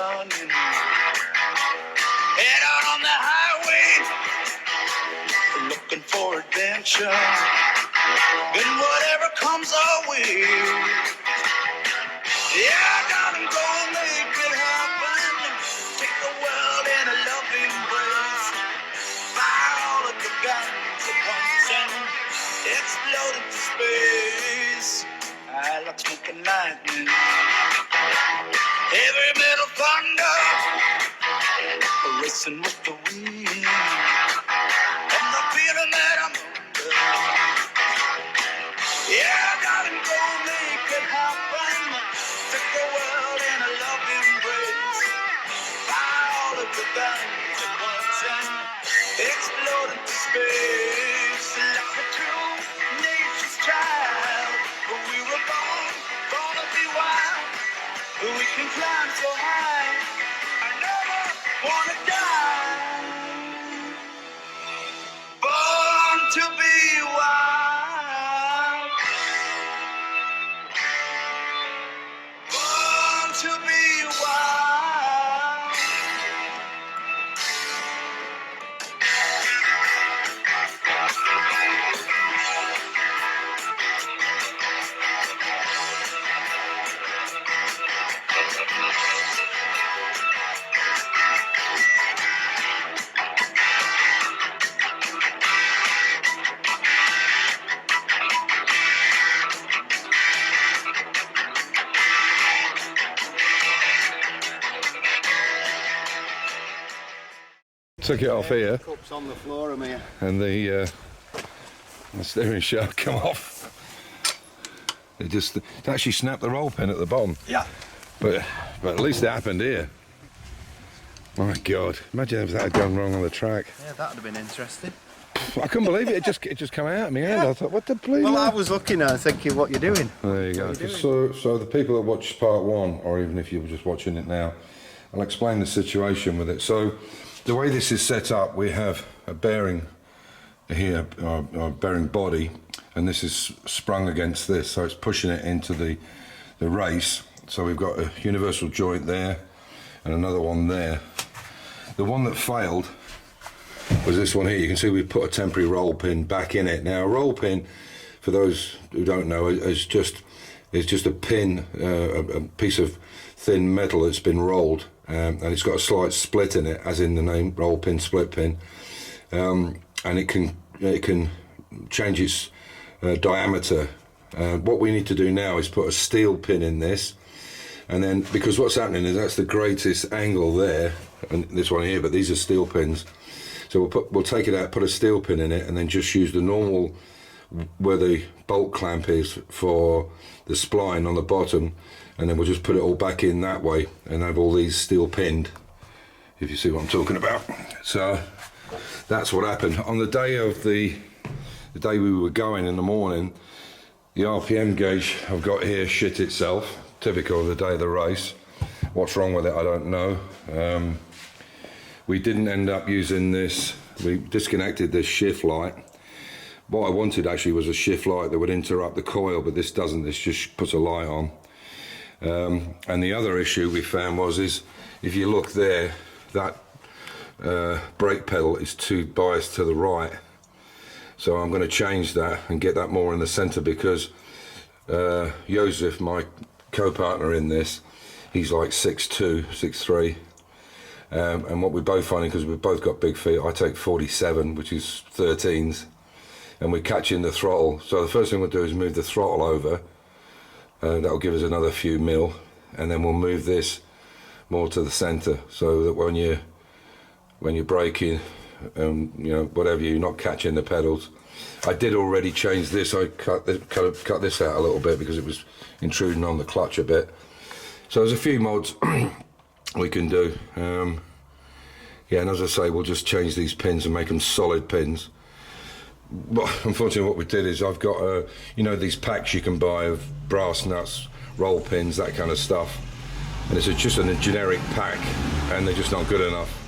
running. Head out on the highway, looking for adventure. And whatever comes our way, yeah, gotta go make it happen. Take the world in a loving embrace. Fire all of the guns at once and explode into space. I like smoke and lightning, heavy metal thunder, racing with the wind, and the feeling that I'm under. Yeah, I gotta go make it happen. Take the world in a loving embrace. Fire all of the guns at once and explode into space. Like a true nature's child, but we were born to be wild. We can climb so high, I never wanna die. Born to be wild. Born to be wild. Took it off here, Cups on the floor of me. and the steering shaft come off. It actually snapped the roll pin at the bottom. Yeah. But at least it happened here. My God, imagine if that had gone wrong on the track. Yeah, that would have been interesting. I couldn't believe it. It just came out of my hand. Yeah. I thought, what the bleed? Well, I was looking at it thinking, what you're doing. There you go. So the people that watched part one, or even if you were just watching it now, I'll explain the situation with it. So the way this is set up, we have a bearing here, our bearing body, and this is sprung against this, so it's pushing it into the race. So we've got a universal joint there and another one there. The one that failed was this one here. You can see we put a temporary roll pin back in it. Now a roll pin, for those who don't know, is just a pin, a piece of thin metal that's been rolled, and it's got a slight split in it, as in the name, roll pin, split pin, and it can change its diameter. What we need to do now is put a steel pin in this, and then, because what's happening is that's the greatest angle there, and this one here, but these are steel pins. So we'll take it out, put a steel pin in it, and then just use the normal, where the bolt clamp is for the spline on the bottom, and then we'll just put it all back in that way and have all these steel pinned, if you see what I'm talking about. So that's what happened. On the day we were going in the morning, the RPM gauge I've got here shit itself, typical of the day of the race. What's wrong with it, I don't know. We didn't end up using this. We disconnected this shift light. What I wanted actually was a shift light that would interrupt the coil, but this doesn't. This just puts a light on. And the other issue we found is if you look there, that brake pedal is too biased to the right. So I'm going to change that and get that more in the center, because Joseph, my co-partner in this, he's like 6'2", 6'3". And what we're both finding, because we've both got big feet, I take 47, which is 13s, and we're catching the throttle. So the first thing we'll do is move the throttle over. That'll give us another few mil, and then we'll move this more to the center, so that when you're braking, whatever, you're not catching the pedals. I did already change this. I cut this out a little bit because it was intruding on the clutch a bit. So there's a few mods we can do. Yeah, and as I say, we'll just change these pins and make them solid pins. But unfortunately what we did is I've got these packs you can buy of brass nuts, roll pins, that kind of stuff, and it's just a generic pack, and they're just not good enough.